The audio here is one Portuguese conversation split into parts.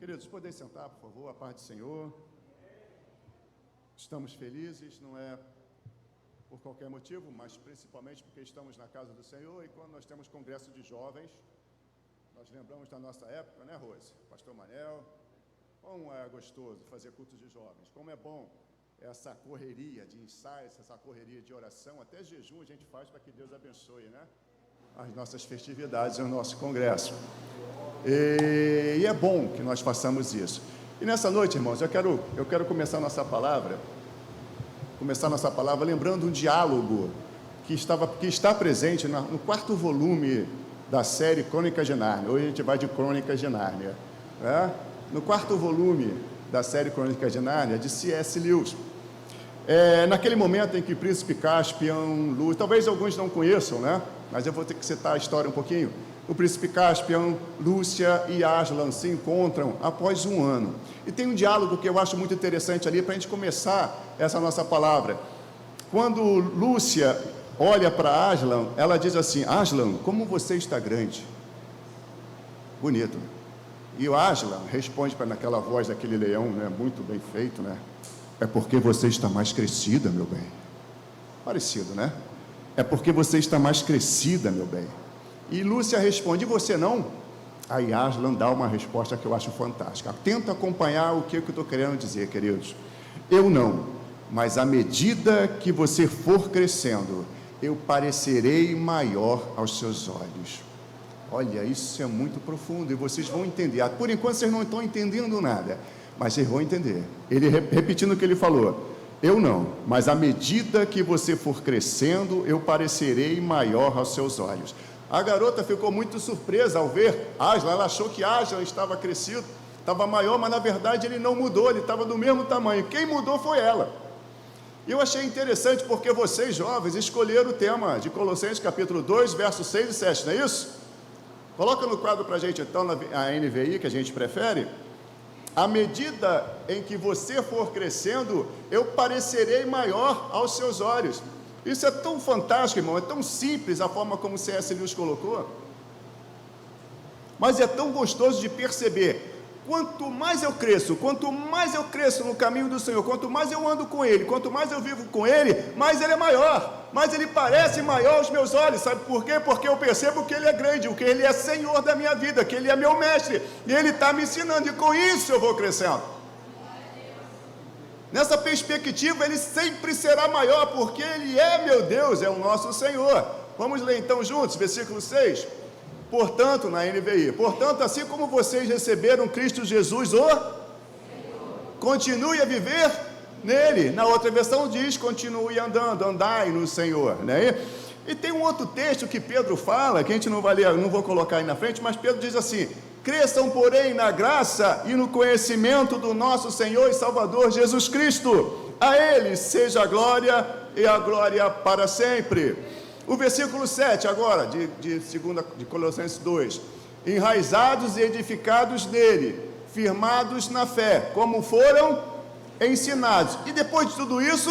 Queridos, podem sentar, por favor, a paz do Senhor. Estamos felizes, não é por qualquer motivo, mas principalmente porque estamos na casa do Senhor e quando nós temos congresso de jovens, nós lembramos da nossa época, né, Rose? Pastor Manel, como é gostoso fazer cultos de jovens, como é bom essa correria de ensaios, essa correria de oração, até jejum a gente faz para que Deus abençoe, né? As nossas festividades, o nosso congresso. E é bom que nós façamos isso. E nessa noite, irmãos, eu quero começar nossa palavra lembrando um diálogo que está presente no quarto volume da série Crônicas de Nárnia. Hoje a gente vai de Crônicas de Nárnia, né? No quarto volume da série Crônicas de Nárnia, de C.S. Lewis. Naquele momento em que o príncipe Caspian, talvez alguns não conheçam, né? Mas eu vou ter que citar a história um pouquinho. O príncipe Caspian, Lúcia e Aslan se encontram após um ano. E tem um diálogo que eu acho muito interessante ali para a gente começar essa nossa palavra. Quando Lúcia olha para Aslan, ela diz assim: Aslan, como você está grande. Bonito. E o Aslan responde naquela voz daquele leão, né? Muito bem feito, né? É porque você está mais crescida, meu bem. Parecido, né? É porque você está mais crescida, meu bem. E Lúcia responde: e você não? Aí Aslan dá uma resposta que eu acho fantástica. Tenta acompanhar o que eu estou querendo dizer, queridos. Eu não, mas à medida que você for crescendo, eu parecerei maior aos seus olhos. Olha, isso é muito profundo e vocês vão entender. Por enquanto vocês não estão entendendo nada, mas vocês vão entender. Ele repetindo o que ele falou: eu não, mas à medida que você for crescendo, eu parecerei maior aos seus olhos. A garota ficou muito surpresa ao ver Aslan. Ela achou que Aslan estava crescido, estava maior, mas na verdade ele não mudou, ele estava do mesmo tamanho. Quem mudou foi ela. E eu achei interessante porque vocês, jovens, escolheram o tema de Colossenses capítulo 2, versos 6 e 7, não é isso? Coloca no quadro para a gente então, a NVI, que a gente prefere. À medida em que você for crescendo, eu parecerei maior aos seus olhos. Isso é tão fantástico, irmão, é tão simples a forma como o C.S. Lewis colocou, mas é tão gostoso de perceber. Quanto mais eu cresço no caminho do Senhor, quanto mais eu ando com Ele, quanto mais eu vivo com Ele, mais Ele é maior, mais Ele parece maior aos meus olhos. Sabe por quê? Porque eu percebo que Ele é grande, que Ele é Senhor da minha vida, que Ele é meu mestre, e Ele está me ensinando, e com isso eu vou crescendo. Nessa perspectiva, Ele sempre será maior, porque Ele é meu Deus, é o nosso Senhor. Vamos ler então juntos, versículo 6. Portanto, na NVI, portanto, assim como vocês receberam Cristo Jesus, continue a viver nele. Na outra versão diz: continue andando, andai no Senhor, né? E tem um outro texto que Pedro fala, que a gente não vai ler, não vou colocar aí na frente, mas Pedro diz assim: cresçam, porém, na graça e no conhecimento do nosso Senhor e Salvador Jesus Cristo. A Ele seja a glória e a glória para sempre. O versículo 7 agora, de Colossenses 2. Enraizados e edificados nele, firmados na fé, como foram ensinados. E depois de tudo isso,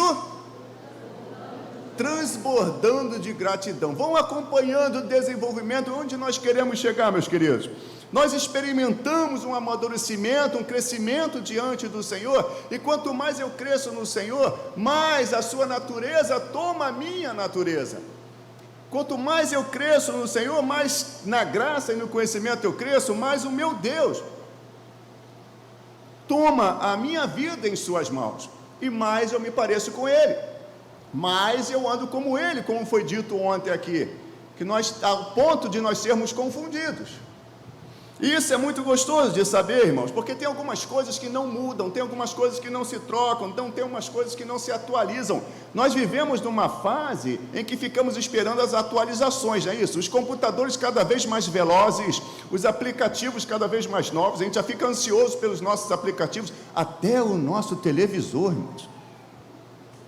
transbordando de gratidão. Vão acompanhando o desenvolvimento, onde nós queremos chegar, meus queridos. Nós experimentamos um amadurecimento, um crescimento diante do Senhor, e quanto mais eu cresço no Senhor, mais a sua natureza toma a minha natureza. Quanto mais eu cresço no Senhor, mais na graça e no conhecimento eu cresço, mais o meu Deus toma a minha vida em suas mãos, e mais eu me pareço com Ele, mais eu ando como Ele, como foi dito ontem aqui, que ao ponto de nós sermos confundidos. E isso é muito gostoso de saber, irmãos, porque tem algumas coisas que não mudam, tem algumas coisas que não se trocam, então tem umas coisas que não se atualizam. Nós vivemos numa fase em que ficamos esperando as atualizações, não é isso? Os computadores cada vez mais velozes, os aplicativos cada vez mais novos, a gente já fica ansioso pelos nossos aplicativos, até o nosso televisor, irmãos.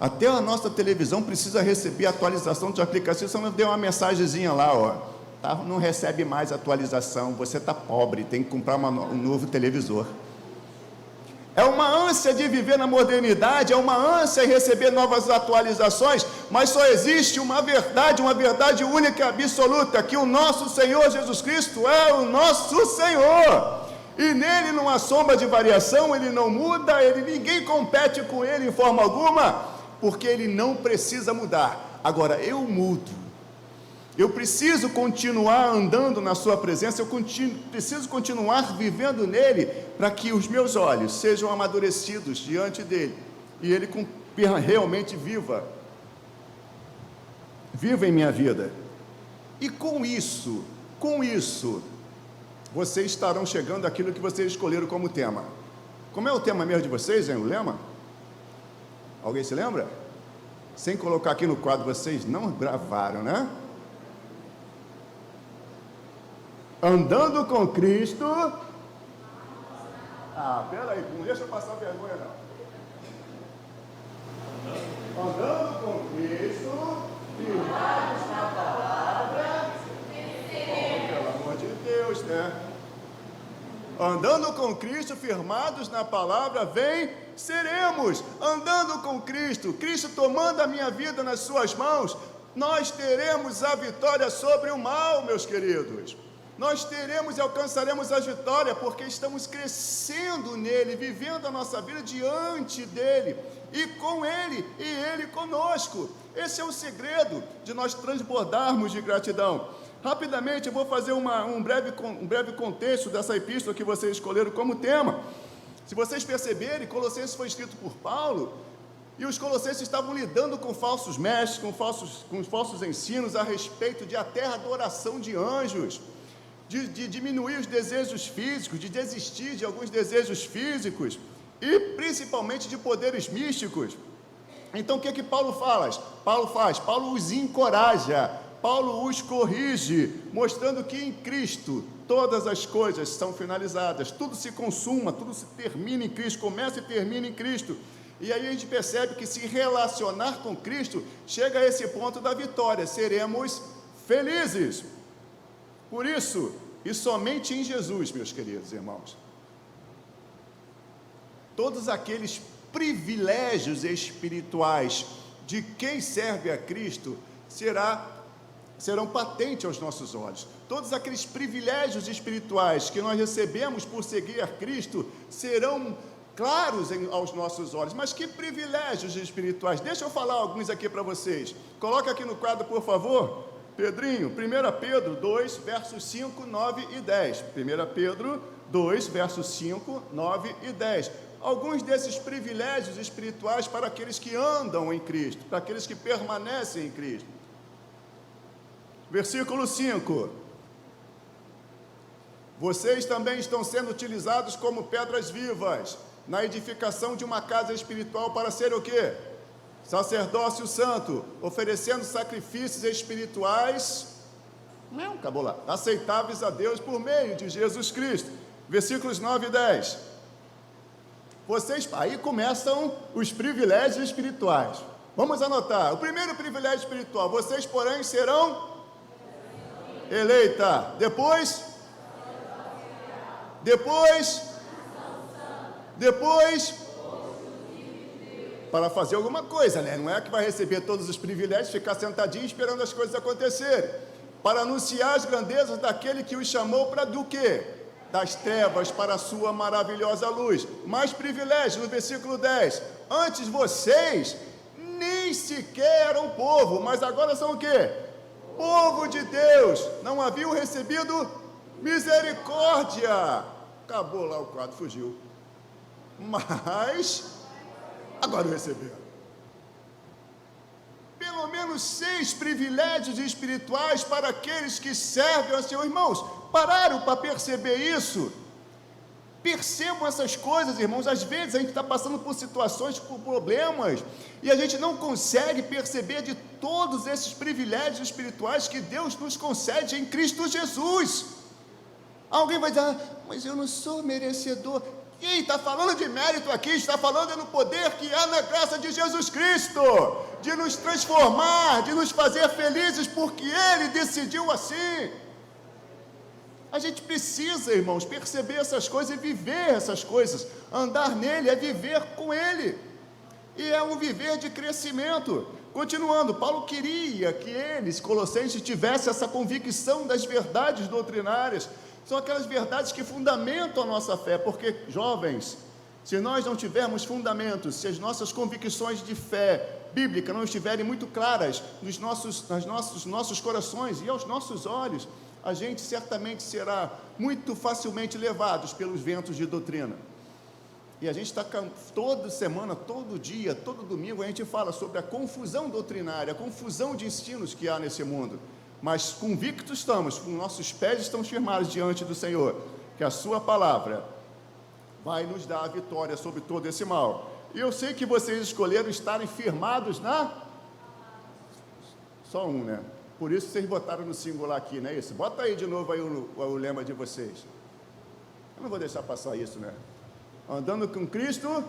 Até a nossa televisão precisa receber atualização de aplicativo, senão deu uma mensagenzinha lá, ó. Não recebe mais atualização, você está pobre, tem que comprar um novo televisor. É uma ânsia de viver na modernidade, é uma ânsia em receber novas atualizações, mas só existe uma verdade única e absoluta, que o nosso Senhor Jesus Cristo é o nosso Senhor. e nele não há sombra de variação, ele não muda, ninguém compete com ele em forma alguma, porque ele não precisa mudar. Agora, eu mudo. Eu preciso continuar andando na sua presença, preciso continuar vivendo nele, para que os meus olhos sejam amadurecidos diante dele, e ele realmente viva em minha vida. E com isso, vocês estarão chegando àquilo que vocês escolheram como tema. Como é o tema mesmo de vocês, hein, o lema? Alguém se lembra? Sem colocar aqui no quadro, vocês não gravaram, né? Andando com Cristo. Peraí, não deixa eu passar vergonha, não. Andando com Cristo, firmados na palavra. Pelo amor de Deus, né? Andando com Cristo, firmados na palavra, venceremos. Andando com Cristo, Cristo tomando a minha vida nas suas mãos, nós teremos a vitória sobre o mal, meus queridos. Nós teremos e alcançaremos a vitória, porque estamos crescendo nele, vivendo a nossa vida diante dele, e com ele, e ele conosco. Esse é o segredo de nós transbordarmos de gratidão. Rapidamente eu vou fazer um breve contexto dessa epístola que vocês escolheram como tema. Se vocês perceberem, Colossenses foi escrito por Paulo, e os colossenses estavam lidando com falsos mestres, com falsos ensinos a respeito de até adoração de anjos, de diminuir os desejos físicos, de desistir de alguns desejos físicos, e principalmente de poderes místicos. Então o que Paulo faz? Paulo os encoraja, Paulo os corrige, mostrando que em Cristo todas as coisas são finalizadas, tudo se consuma, tudo se termina em Cristo, começa e termina em Cristo. E aí a gente percebe que se relacionar com Cristo chega a esse ponto da vitória, seremos felizes. Por isso, e somente em Jesus, meus queridos irmãos, todos aqueles privilégios espirituais de quem serve a Cristo serão patentes aos nossos olhos. Todos aqueles privilégios espirituais que nós recebemos por seguir a Cristo serão claros aos nossos olhos. Mas que privilégios espirituais? Deixa eu falar alguns aqui para vocês. Coloca aqui no quadro, por favor. Pedrinho, 1 Pedro 2, versos 5, 9 e 10. 1 Pedro 2, versos 5, 9 e 10. Alguns desses privilégios espirituais para aqueles que andam em Cristo, para aqueles que permanecem em Cristo. Versículo 5. Vocês também estão sendo utilizados como pedras vivas na edificação de uma casa espiritual para ser o quê? Sacerdócio santo, oferecendo sacrifícios espirituais, acabou lá, aceitáveis a Deus por meio de Jesus Cristo. Versículos 9 e 10. Aí começam os privilégios espirituais. Vamos anotar. O primeiro privilégio espiritual: vocês, porém, serão eleita. Depois, para fazer alguma coisa, né? Não é que vai receber todos os privilégios, ficar sentadinho esperando as coisas acontecerem. Para anunciar as grandezas daquele que os chamou para do quê? Das trevas para a sua maravilhosa luz. Mais privilégios, no versículo 10. Antes vocês nem sequer eram povo, mas agora são o quê? Povo de Deus. Não haviam recebido misericórdia. Acabou lá o quadro, fugiu. Mas agora receberam. Pelo menos 6 privilégios espirituais para aqueles que servem ao Senhor. Irmãos, pararam para perceber isso? Percebam essas coisas, irmãos. Às vezes a gente está passando por situações, por problemas, e a gente não consegue perceber de todos esses privilégios espirituais que Deus nos concede em Cristo Jesus. Alguém vai dizer: mas eu não sou merecedor. E está falando de mérito aqui, está falando no poder que há na graça de Jesus Cristo, de nos transformar, de nos fazer felizes, porque Ele decidiu assim. A gente precisa, irmãos, perceber essas coisas e viver essas coisas. Andar nele é viver com Ele, e é um viver de crescimento. Continuando, Paulo queria que eles, colossenses, tivessem essa convicção das verdades doutrinárias, São aquelas verdades que fundamentam a nossa fé, porque, jovens, se nós não tivermos fundamentos, se as nossas convicções de fé bíblica não estiverem muito claras nos nossos corações e aos nossos olhos, a gente certamente será muito facilmente levados pelos ventos de doutrina. E a gente está toda semana, todo dia, todo domingo, a gente fala sobre a confusão doutrinária, a confusão de ensinos que há nesse mundo. Mas convictos estamos, com nossos pés estão firmados diante do Senhor, que a sua palavra vai nos dar a vitória sobre todo esse mal. E eu sei que vocês escolheram estarem firmados na... Só um, né? Por isso vocês botaram no singular aqui, não é isso? Bota aí de novo aí o lema de vocês. Eu não vou deixar passar isso, né? Andando com Cristo,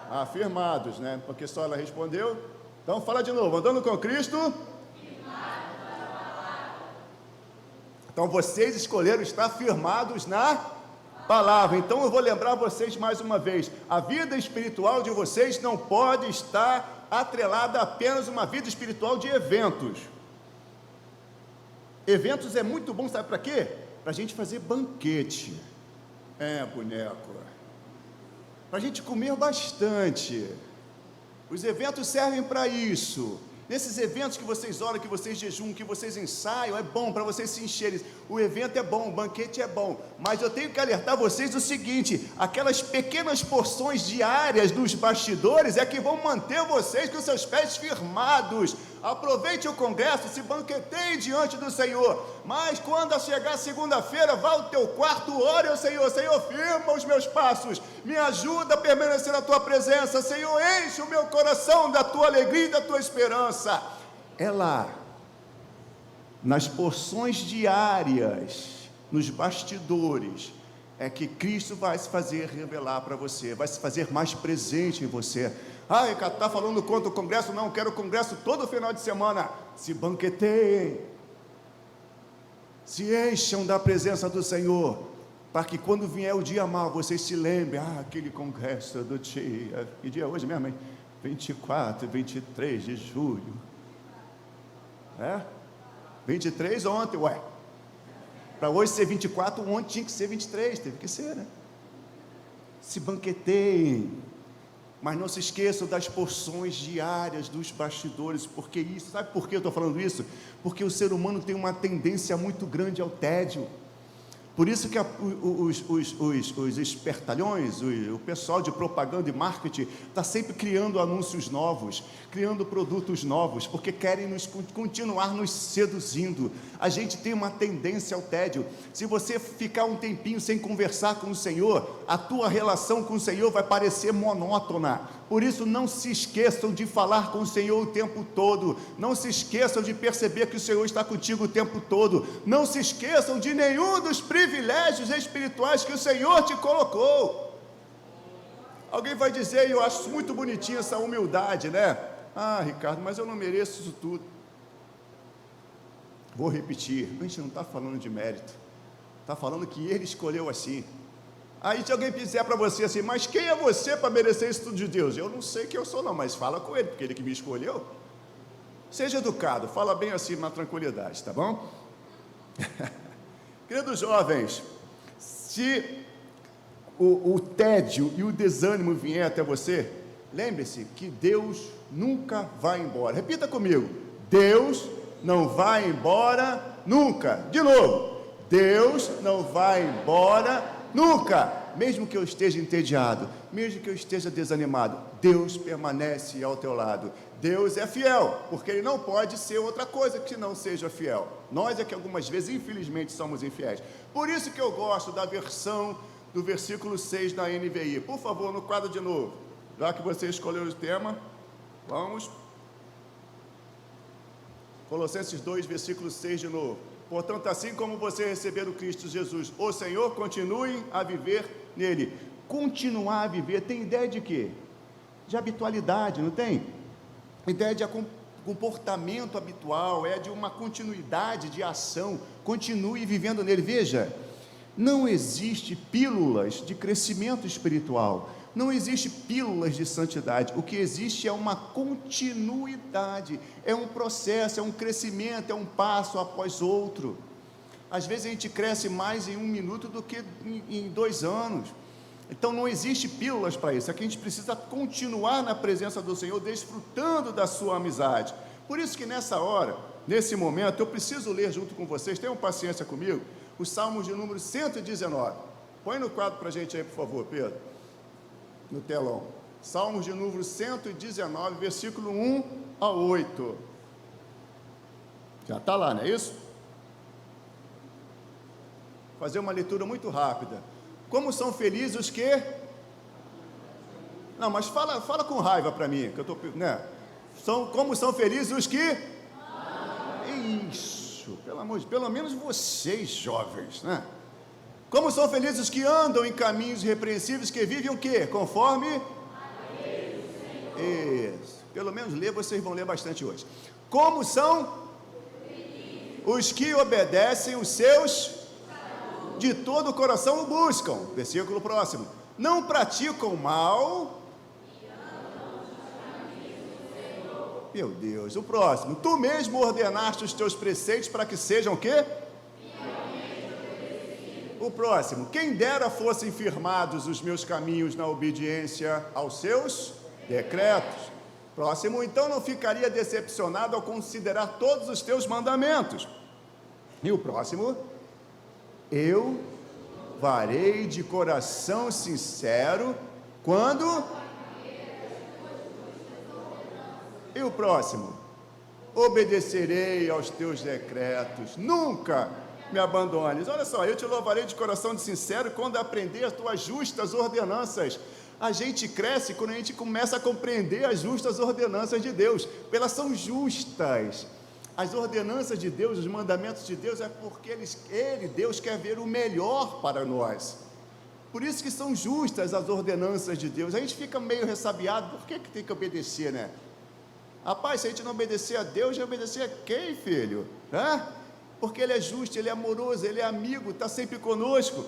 afirmados, né? Porque só ela respondeu. Então fala de novo, andando com Cristo. Então vocês escolheram estar firmados na palavra. Então eu vou lembrar vocês mais uma vez, a vida espiritual de vocês não pode estar atrelada a apenas uma vida espiritual de eventos. Eventos é muito bom, sabe para quê? Para a gente fazer banquete. Boneco. Para a gente comer bastante. Os eventos servem para isso. Nesses eventos que vocês oram, que vocês jejuam, que vocês ensaiam, é bom para vocês se encherem. O evento é bom, o banquete é bom. Mas eu tenho que alertar vocês do seguinte: aquelas pequenas porções diárias dos bastidores é que vão manter vocês com seus pés firmados. Aproveite o congresso, se banqueteie diante do Senhor. Mas quando chegar segunda-feira, vá ao teu quarto, ore ao Senhor. Senhor, firma os meus passos, me ajuda a permanecer na tua presença. Senhor, enche o meu coração da tua alegria e da tua esperança. É lá, nas porções diárias, nos bastidores, é que Cristo vai se fazer revelar para você, vai se fazer mais presente em você. Ricardo, está falando contra o congresso? Não, quero o congresso todo final de semana. Se banqueteiem, se encham da presença do Senhor, para que quando vier o dia mau, vocês se lembrem, aquele congresso do dia, que dia é hoje mesmo, hein? 24 e 23 de julho, 23 ontem, para hoje ser 24, ontem tinha que ser 23, teve que ser, né? Se banqueteiem, mas não se esqueçam das porções diárias dos bastidores, porque isso, sabe por que eu estou falando isso? Porque o ser humano tem uma tendência muito grande ao tédio. Por isso que os espertalhões, o pessoal de propaganda e marketing está sempre criando anúncios novos, criando produtos novos, porque querem continuar nos seduzindo. A gente tem uma tendência ao tédio. Se você ficar um tempinho sem conversar com o Senhor, a tua relação com o Senhor vai parecer monótona. Por isso, não se esqueçam de falar com o Senhor o tempo todo. Não se esqueçam de perceber que o Senhor está contigo o tempo todo. Não se esqueçam de nenhum dos privilégios espirituais que o Senhor te colocou. Alguém vai dizer, e eu acho muito bonitinha essa humildade, né? Ricardo, mas eu não mereço isso tudo. Vou repetir, a gente não está falando de mérito. Está falando que Ele escolheu assim. Aí se alguém fizer para você assim, mas quem é você para merecer isso tudo de Deus? Eu não sei quem eu sou não, mas fala com Ele, porque Ele que me escolheu. Seja educado, fala bem assim na tranquilidade, tá bom? Queridos jovens, se o tédio e o desânimo vier até você, lembre-se que Deus nunca vai embora. Repita comigo, Deus não vai embora nunca. De novo, Deus não vai embora nunca, mesmo que eu esteja entediado, mesmo que eu esteja desanimado, Deus permanece ao teu lado. Deus é fiel, porque Ele não pode ser outra coisa que não seja fiel. Nós é que algumas vezes, infelizmente, somos infiéis. Por isso que eu gosto da versão do versículo 6 da NVI. Por favor, no quadro de novo, já que você escolheu o tema, vamos. Colossenses 2, versículo 6 de novo. Portanto, assim como você receberam Cristo Jesus, o Senhor, continue a viver nele. Continuar a viver, tem ideia de quê? De habitualidade, não tem? Ideia de comportamento habitual, é de uma continuidade de ação. Continue vivendo nele. Veja, não existe pílulas de crescimento espiritual, não existe pílulas de santidade. O que existe é uma continuidade, é um processo, é um crescimento, é um passo após outro. Às vezes a gente cresce mais em 1 minuto do que em 2 anos. Então não existe pílulas para isso. Aqui a gente precisa continuar na presença do Senhor, desfrutando da sua amizade. Por isso que nessa hora, nesse momento, eu preciso ler junto com vocês, tenham paciência comigo, os Salmos de número 119. Põe no quadro para a gente aí, por favor, Pedro, no telão. Salmos de número 119, versículo 1 a 8. Já está lá, não é isso? Fazer uma leitura muito rápida. Como são felizes os que... Não, mas fala com raiva para mim, que eu estou... Né? Como são felizes os que... Isso, pelo menos vocês, jovens, né? Como são felizes os que andam em caminhos irrepreensíveis, que vivem o quê? Conforme... Isso, pelo menos ler, vocês vão ler bastante hoje. Como são os que obedecem os seus... de todo o coração o buscam. Versículo próximo. Não praticam mal. Meu Deus, o próximo. Tu mesmo ordenaste os teus preceitos para que sejam o quê? O próximo. Quem dera fossem firmados os meus caminhos na obediência aos seus decretos. Próximo. Então não ficaria decepcionado ao considerar todos os teus mandamentos. E o próximo. Eu farei de coração sincero quando... E o próximo? Obedecerei aos teus decretos, nunca me abandones. Olha só, eu te louvarei de coração sincero quando aprender as tuas justas ordenanças. A gente cresce quando a gente começa a compreender as justas ordenanças de Deus, porque elas são justas. As ordenanças de Deus, os mandamentos de Deus, é porque Deus quer ver o melhor para nós. Por isso que são justas as ordenanças de Deus. A gente fica meio ressabiado, por que tem que obedecer, né? Rapaz, se a gente não obedecer a Deus, já obedecer a quem, filho? Porque Ele é justo, Ele é amoroso, Ele é amigo, está sempre conosco.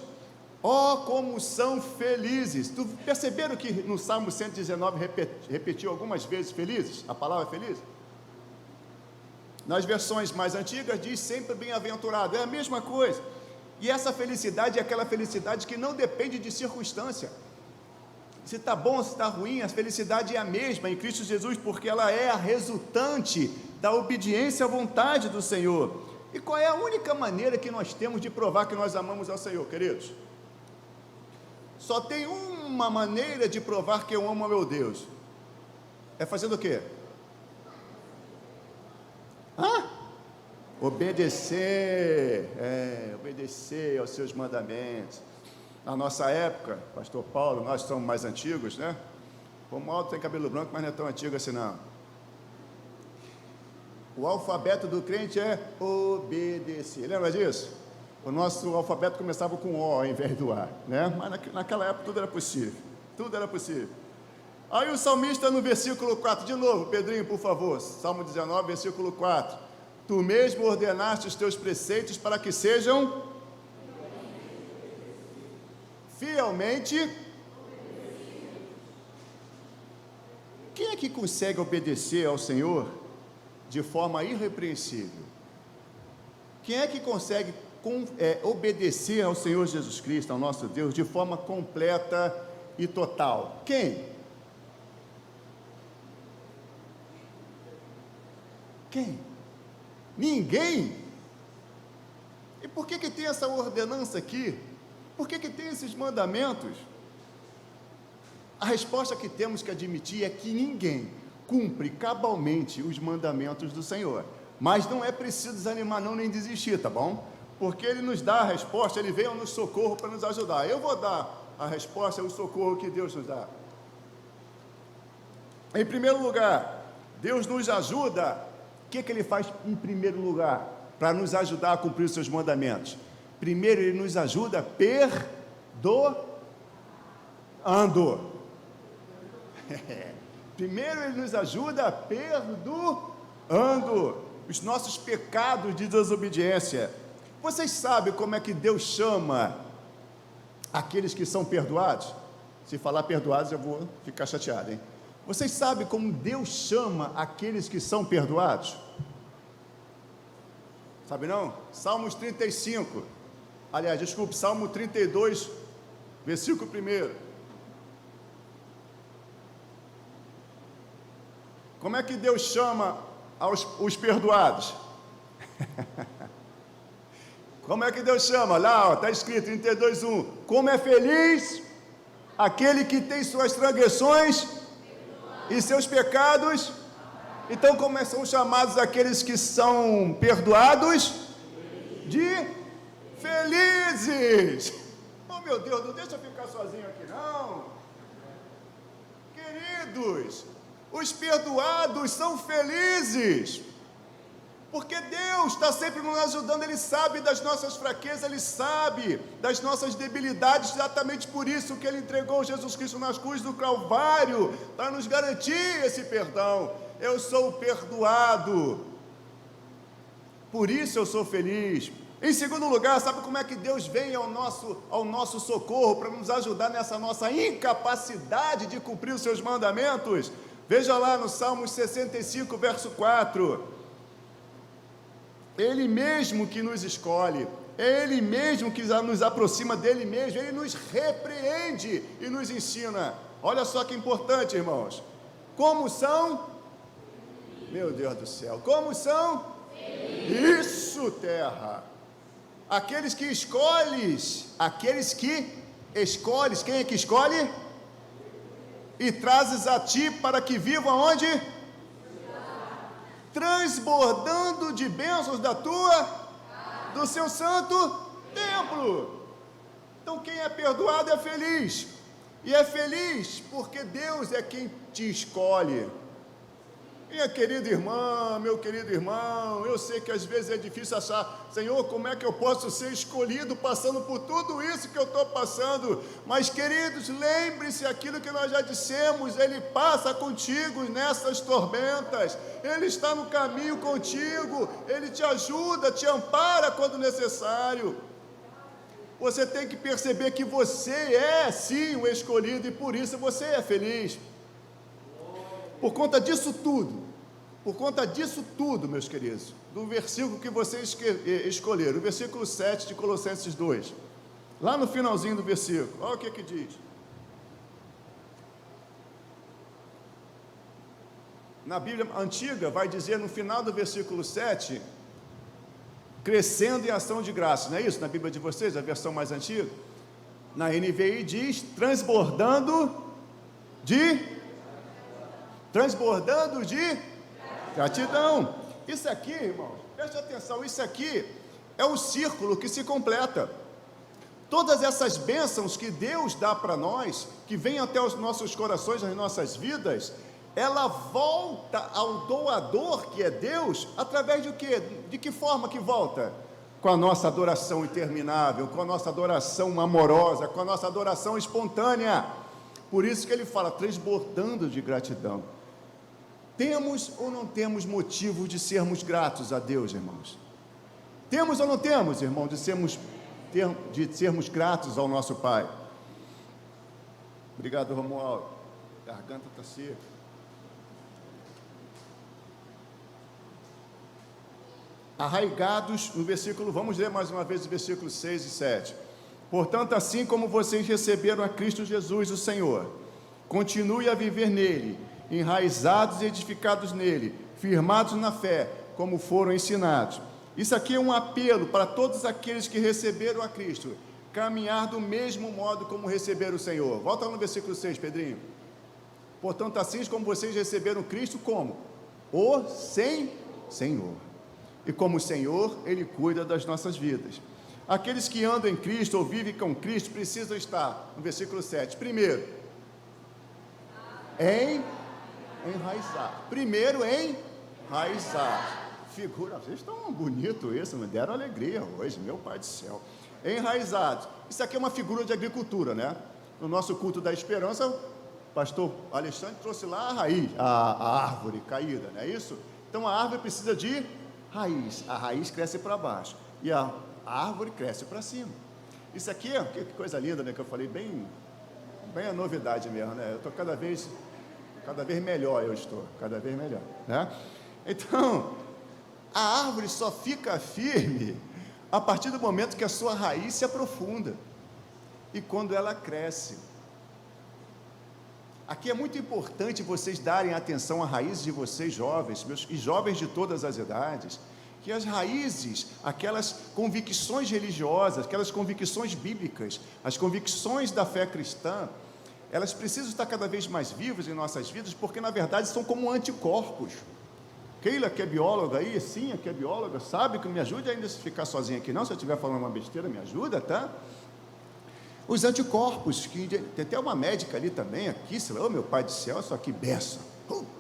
Oh, como são felizes! Tu perceberam que no Salmo 119 repetiu algumas vezes felizes? A palavra feliz? Nas versões mais antigas diz sempre bem-aventurado, é a mesma coisa. E essa felicidade é aquela felicidade que não depende de circunstância. Se está bom, se está ruim, a felicidade é a mesma em Cristo Jesus, porque ela é a resultante da obediência à vontade do Senhor. E qual é a única maneira que nós temos de provar que nós amamos ao Senhor, queridos? Só tem uma maneira de provar que eu amo ao meu Deus. É fazendo o quê? Obedecer, obedecer aos seus mandamentos. Na nossa época, pastor Paulo, nós somos mais antigos, né? O Romualdo tem cabelo branco, mas não é tão antigo assim não. O alfabeto do crente é obedecer, lembra disso? O nosso alfabeto começava com O ao invés do A, né? Mas naquela época tudo era possível. Aí o salmista no versículo 4, de novo, Pedrinho, por favor, Salmo 19, versículo 4. Tu mesmo ordenaste os teus preceitos para que sejam fielmente. Quem é que consegue obedecer ao Senhor de forma irrepreensível? Quem é que consegue obedecer ao Senhor Jesus Cristo, ao nosso Deus, de forma completa e total? Quem? Ninguém. E por que tem essa ordenança aqui? Por que tem esses mandamentos? A resposta que temos que admitir é que ninguém cumpre cabalmente os mandamentos do Senhor. Mas não é preciso desanimar não, nem desistir, tá bom? Porque Ele nos dá a resposta, Ele veio ao nosso socorro para nos ajudar. Eu vou dar a resposta, o socorro que Deus nos dá. Em primeiro lugar, Deus nos ajuda. O que Ele faz em primeiro lugar para nos ajudar a cumprir os seus mandamentos? Primeiro, Ele nos ajuda perdoando. Primeiro, Ele nos ajuda perdoando os nossos pecados de desobediência. Vocês sabem como é que Deus chama aqueles que são perdoados? Se falar perdoados, eu vou ficar chateado, hein? Vocês sabem como Deus chama aqueles que são perdoados? Sabe não? Salmos 35. Aliás, desculpe, Salmo 32, versículo 1. Como é que Deus chama os perdoados? Como é que Deus chama? Lá, está escrito, 32:1. Como é feliz aquele que tem suas transgressões e seus pecados. Então, como são chamados aqueles que são perdoados? De felizes. Oh, meu Deus, não deixa eu ficar sozinho aqui, não. Queridos, os perdoados são felizes, porque Deus está sempre nos ajudando. Ele sabe das nossas fraquezas, Ele sabe das nossas debilidades, exatamente por isso que Ele entregou Jesus Cristo nas cruzes do Calvário, para nos garantir esse perdão. Eu sou perdoado, por isso eu sou feliz. Em segundo lugar, sabe como é que Deus vem ao nosso socorro, para nos ajudar nessa nossa incapacidade de cumprir os seus mandamentos? Veja lá no Salmo 65, verso 4. Ele mesmo que nos escolhe, Ele mesmo que nos aproxima dEle mesmo, Ele nos repreende e nos ensina. Olha só que importante, irmãos. Como são? Meu Deus do céu, como são? Isso, terra. Aqueles que escolhes, quem é que escolhe? E trazes a ti para que viva onde? Transbordando de bênçãos do seu santo templo. Então quem é perdoado é feliz, e é feliz porque Deus é quem te escolhe. Minha querida irmã, meu querido irmão, eu sei que às vezes é difícil achar, Senhor, como é que eu posso ser escolhido passando por tudo isso que eu estou passando? Mas, queridos, lembre-se aquilo que nós já dissemos, Ele passa contigo nessas tormentas, Ele está no caminho contigo, Ele te ajuda, te ampara quando necessário. Você tem que perceber que você é sim o escolhido, e por isso você é feliz. Por conta disso tudo, meus queridos, do versículo que vocês escolheram, o versículo 7 de Colossenses 2, lá no finalzinho do versículo, olha o que diz. Na Bíblia antiga vai dizer no final do versículo 7, crescendo em ação de graça, não é isso? Na Bíblia de vocês, a versão mais antiga, na NVI diz, transbordando de gratidão. Isso aqui, irmãos, preste atenção, isso aqui é o círculo que se completa. Todas essas bênçãos que Deus dá para nós, que vêm até os nossos corações, as nossas vidas, ela volta ao doador, que é Deus, através de quê? De que forma que volta? Com a nossa adoração interminável, com a nossa adoração amorosa, com a nossa adoração espontânea. Por isso que ele fala, transbordando de gratidão. Temos ou não temos motivo de sermos gratos a Deus, irmãos? Temos ou não temos, irmão, de sermos gratos ao nosso Pai? Obrigado, Romualdo. A garganta está seca. Arraigados, no versículo, vamos ler mais uma vez o versículo 6 e 7. Portanto, assim como vocês receberam a Cristo Jesus, o Senhor, continue a viver nele, enraizados e edificados nele, firmados na fé, como foram ensinados. Isso aqui é um apelo para todos aqueles que receberam a Cristo, caminhar do mesmo modo como receberam o Senhor. Volta no versículo 6, Pedrinho. Portanto, assim como vocês receberam Cristo, como? O Senhor. E como Senhor, Ele cuida das nossas vidas. Aqueles que andam em Cristo ou vivem com Cristo precisam estar, no versículo 7, primeiro, enraizar. Primeiro, enraizar. Figura, vocês estão bonito isso, me deram alegria hoje, meu Pai do céu. Enraizados. Isso aqui é uma figura de agricultura, né? No nosso culto da esperança, o pastor Alexandre trouxe lá a raiz, a árvore caída, não é isso? Então a árvore precisa de raiz. A raiz cresce para baixo e a árvore cresce para cima. Isso aqui, que coisa linda, né? Que eu falei, bem a novidade mesmo, né? Eu estou cada vez melhor, cada vez melhor, né? Então, a árvore só fica firme a partir do momento que a sua raiz se aprofunda e quando ela cresce. Aqui é muito importante vocês darem atenção à raiz de vocês jovens, e jovens de todas as idades, que as raízes, aquelas convicções religiosas, aquelas convicções bíblicas, as convicções da fé cristã, elas precisam estar cada vez mais vivas em nossas vidas, porque na verdade são como anticorpos. Keila, que é bióloga aí, sim, que é bióloga, sabe que me ajude ainda se ficar sozinha aqui não, se eu estiver falando uma besteira, me ajuda, tá? Os anticorpos, que tem até uma médica ali também, aqui, oh meu pai do céu, só que benção,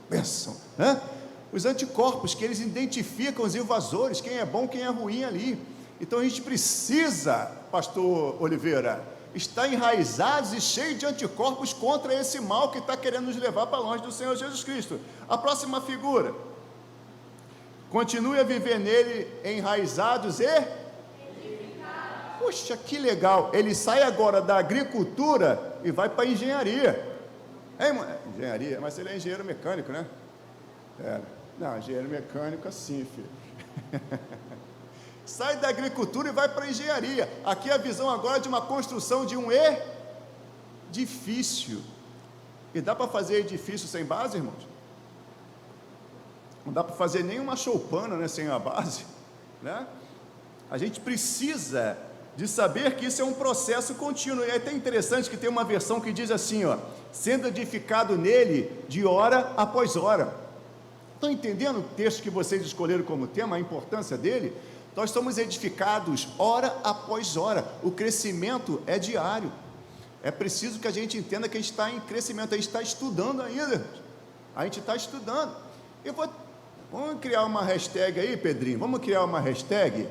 benção, né? Os anticorpos, que eles identificam os invasores, quem é bom, quem é ruim ali. Então a gente precisa, pastor Oliveira, estar enraizados e cheios de anticorpos contra esse mal que está querendo nos levar para longe do Senhor Jesus Cristo. A próxima figura, continue a viver nele, enraizados e edificados. Puxa, que legal, ele sai agora da agricultura e vai para a engenharia. Engenharia, mas ele é engenheiro mecânico, né? Não, engenheiro mecânico assim, filho. Sai da agricultura e vai para a engenharia. Aqui a visão agora de uma construção de um edifício. E dá para fazer edifício sem base, irmãos? Não dá para fazer nenhuma choupana, né, sem a base, né? A gente precisa de saber que isso é um processo contínuo. E é até interessante que tem uma versão que diz assim, ó, sendo edificado nele de hora após hora. Estão entendendo o texto que vocês escolheram como tema, a importância dele? Nós somos edificados hora após hora, o crescimento é diário. É preciso que a gente entenda que a gente está em crescimento, a gente está estudando ainda, a gente está estudando. Vamos criar uma hashtag aí, Pedrinho, vamos criar uma hashtag.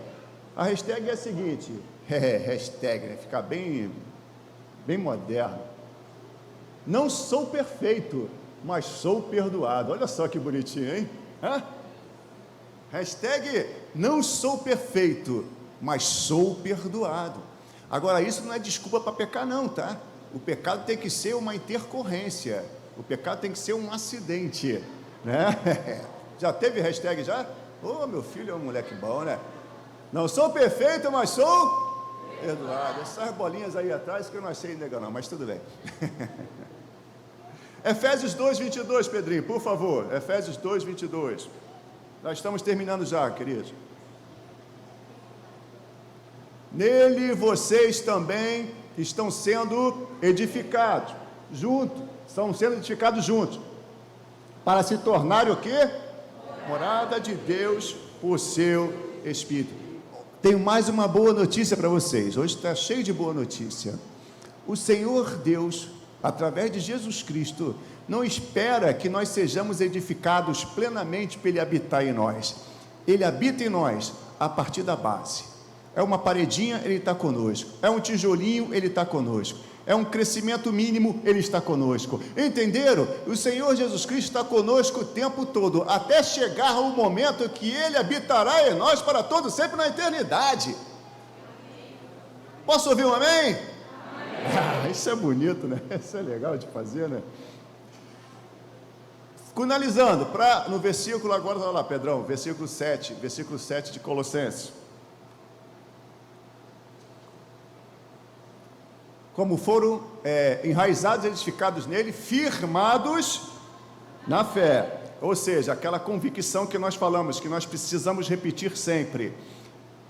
A hashtag é a seguinte, hashtag, né? Ficar bem moderno. Não sou perfeito, mas sou perdoado. Olha só que bonitinho, hein? Hashtag não sou perfeito, mas sou perdoado. Agora, isso não é desculpa para pecar não, tá? O pecado tem que ser uma intercorrência, o pecado tem que ser um acidente, né? Já teve hashtag já? Ô, meu filho é um moleque bom, né? Não sou perfeito, mas sou perdoado. Essas bolinhas aí atrás que eu não achei legal não, mas tudo bem. Efésios 2, 22, Pedrinho, por favor. Efésios 2, 22. Nós estamos terminando já, queridos. Nele vocês também estão sendo edificados, estão sendo edificados juntos, para se tornarem o quê? Morada de Deus por seu Espírito. Tenho mais uma boa notícia para vocês, hoje está cheio de boa notícia. O Senhor Deus, através de Jesus Cristo, não espera que nós sejamos edificados plenamente para Ele habitar em nós. Ele habita em nós a partir da base. É uma paredinha, Ele está conosco. É um tijolinho, Ele está conosco. É um crescimento mínimo, Ele está conosco. Entenderam? O Senhor Jesus Cristo está conosco o tempo todo, até chegar o momento que Ele habitará em nós para todo sempre na eternidade. Posso ouvir um amém? Isso é bonito, né? Isso é legal de fazer, né? Finalizando, no versículo, agora olha lá, Pedrão, versículo 7 de Colossenses. Como foram enraizados e edificados nele, firmados na fé. Ou seja, aquela convicção que nós falamos, que nós precisamos repetir sempre.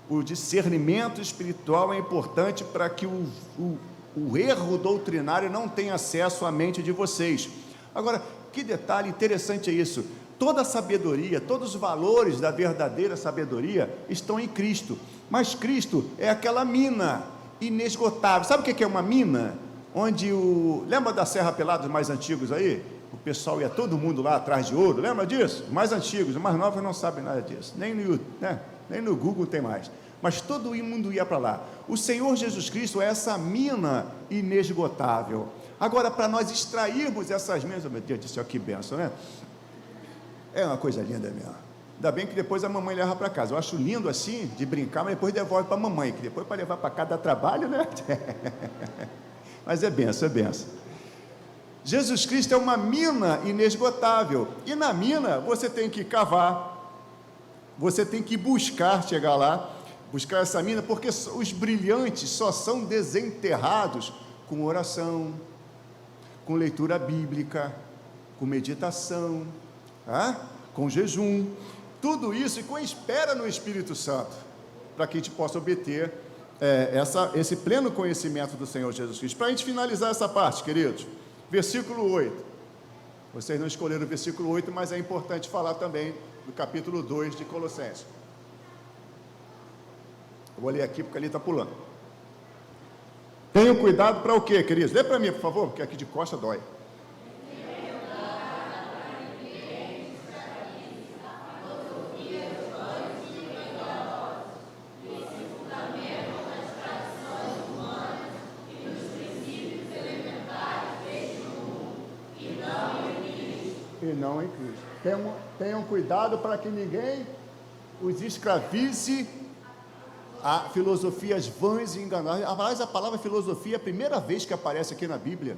O discernimento espiritual é importante para que o erro doutrinário não tenha acesso à mente de vocês. Agora, que detalhe interessante é isso, toda a sabedoria, todos os valores da verdadeira sabedoria estão em Cristo, mas Cristo é aquela mina inesgotável. Sabe o que é uma mina? Lembra da Serra Pelada, dos mais antigos aí? O pessoal ia todo mundo lá atrás de ouro, lembra disso? Os mais antigos, os mais novos não sabem nada disso, nem no Google tem mais, mas todo mundo ia para lá. O Senhor Jesus Cristo é essa mina inesgotável. Agora, para nós extrairmos essas minas, meu Deus do céu, que benção, né? É uma coisa linda mesmo. Ainda bem que depois a mamãe leva para casa. Eu acho lindo assim, de brincar, mas depois devolve para a mamãe, que depois para levar para casa dá trabalho, né? Mas é benção, é benção. Jesus Cristo é uma mina inesgotável, e na mina você tem que cavar, Você tem que buscar chegar lá, buscar essa mina, porque os brilhantes só são desenterrados com oração, com leitura bíblica, com meditação, com jejum, tudo isso e com espera no Espírito Santo, para que a gente possa obter esse pleno conhecimento do Senhor Jesus Cristo. Para a gente finalizar essa parte, queridos, versículo 8. Vocês não escolheram o versículo 8, mas é importante falar também do capítulo 2 de Colossenses. Eu vou ler aqui porque ali está pulando. Tenham cuidado para o quê, queridos? Lê para mim, por favor, porque aqui de costa dói. E não em Cristo. Tenham cuidado para que ninguém os escravize a filosofias vãs e enganadas. Aliás, a palavra filosofia é a primeira vez que aparece aqui na Bíblia,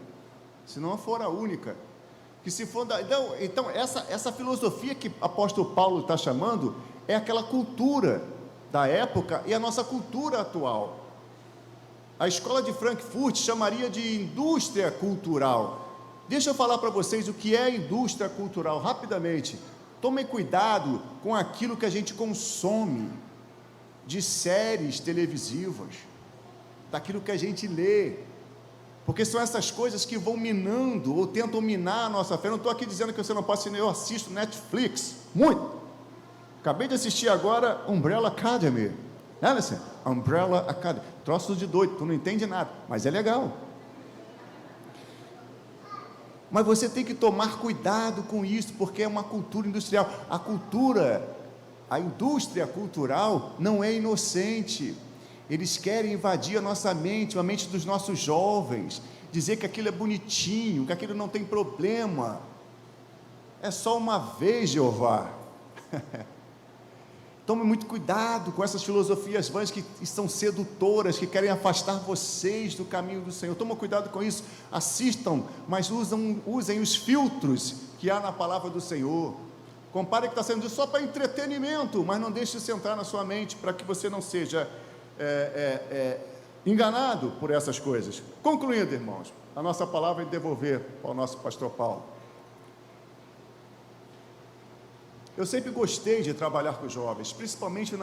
se não for a única. Que se for então essa filosofia que o apóstolo Paulo está chamando é aquela cultura da época e a nossa cultura atual. A escola de Frankfurt chamaria de indústria cultural. Deixa eu falar para vocês o que é indústria cultural, rapidamente. Tomem cuidado com aquilo que a gente consome, de séries televisivas, daquilo que a gente lê, porque são essas coisas que vão minando, ou tentam minar a nossa fé. Eu não estou aqui dizendo que você não pode assistir, eu assisto Netflix, muito. Acabei de assistir agora Umbrella Academy, Alison, Umbrella Academy, troço de doido, tu não entende nada, mas é legal. Mas você tem que tomar cuidado com isso, porque é uma cultura industrial. A indústria cultural não é inocente. Eles querem invadir a nossa mente, a mente dos nossos jovens, dizer que aquilo é bonitinho, que aquilo não tem problema. É só uma vez, Jeová. Tome muito cuidado com essas filosofias vãs que são sedutoras, que querem afastar vocês do caminho do Senhor. Toma cuidado com isso. Assistam, mas usem os filtros que há na palavra do Senhor. Compare que está sendo só para entretenimento, mas não deixe isso entrar na sua mente, para que você não seja enganado por essas coisas. Concluindo, irmãos, a nossa palavra é devolver ao nosso pastor Paulo. Eu sempre gostei de trabalhar com jovens, principalmente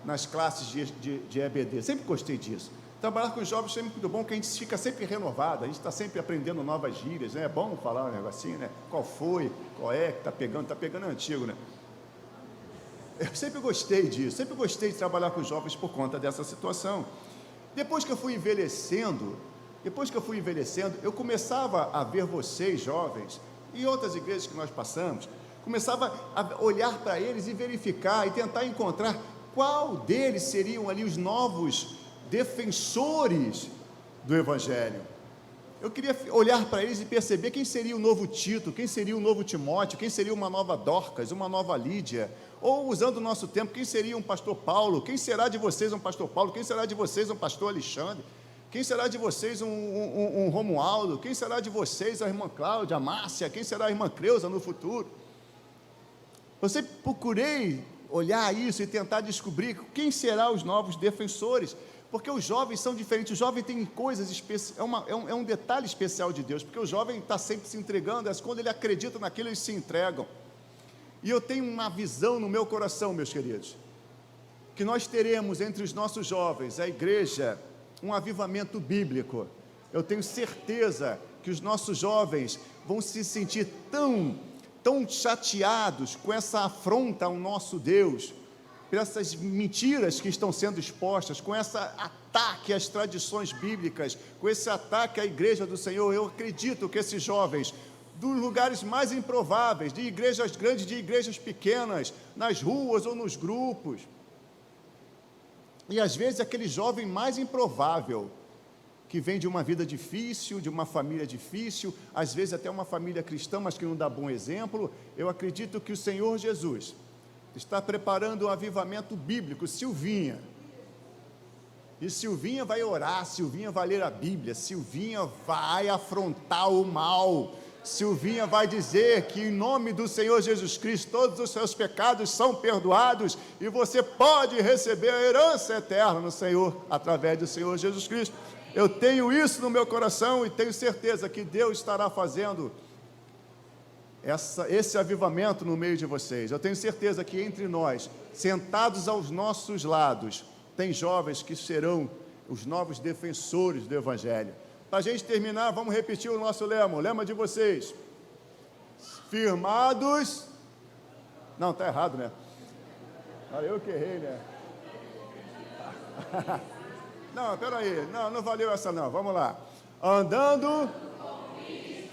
nas classes de EBD, sempre gostei disso. Trabalhar com jovens é muito bom, que a gente fica sempre renovado, a gente está sempre aprendendo novas gírias, né? É bom falar um negocinho, né? Qual foi, qual é que está pegando é antigo, né? Eu sempre gostei disso, sempre gostei de trabalhar com jovens por conta dessa situação. Depois que eu fui envelhecendo, eu começava a ver vocês, jovens, e outras igrejas que nós passamos, começava a olhar para eles e verificar e tentar encontrar qual deles seriam ali os novos defensores do Evangelho. Eu queria olhar para eles e perceber quem seria o novo Tito, quem seria o novo Timóteo, quem seria uma nova Dorcas, uma nova Lídia, ou usando o nosso tempo, quem seria um pastor Paulo, quem será de vocês um pastor Paulo, quem será de vocês um pastor Alexandre, quem será de vocês um Romualdo, quem será de vocês a irmã Cláudia, a Márcia, quem será a irmã Creuza no futuro. Eu sempre procurei olhar isso e tentar descobrir quem serão os novos defensores, porque os jovens são diferentes. O jovem tem coisas especiais, é um detalhe especial de Deus, porque o jovem está sempre se entregando, quando ele acredita naquilo, eles se entregam. E eu tenho uma visão no meu coração, meus queridos, que nós teremos entre os nossos jovens, a igreja, um avivamento bíblico. Eu tenho certeza que os nossos jovens vão se sentir tão chateados com essa afronta ao nosso Deus, por essas mentiras que estão sendo expostas, com esse ataque às tradições bíblicas, com esse ataque à igreja do Senhor. Eu acredito que esses jovens, dos lugares mais improváveis, de igrejas grandes, de igrejas pequenas, nas ruas ou nos grupos, e às vezes aquele jovem mais improvável, que vem de uma vida difícil, de uma família difícil, às vezes até uma família cristã, mas que não dá bom exemplo. Eu acredito que o Senhor Jesus está preparando um avivamento bíblico. Silvinha, e Silvinha vai orar, Silvinha vai ler a Bíblia, Silvinha vai afrontar o mal, Silvinha vai dizer que em nome do Senhor Jesus Cristo todos os seus pecados são perdoados e você pode receber a herança eterna no Senhor, através do Senhor Jesus Cristo. Eu tenho isso no meu coração e tenho certeza que Deus estará fazendo esse avivamento no meio de vocês. Eu tenho certeza que entre nós, sentados aos nossos lados, tem jovens que serão os novos defensores do Evangelho. Para a gente terminar, vamos repetir o nosso lema, o lema de vocês. Firmados... Não, está errado, né? Eu que errei, né? Não, peraí, não valeu essa não, vamos lá. Andando,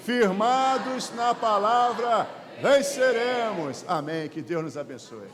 firmados na palavra, venceremos. Amém, que Deus nos abençoe.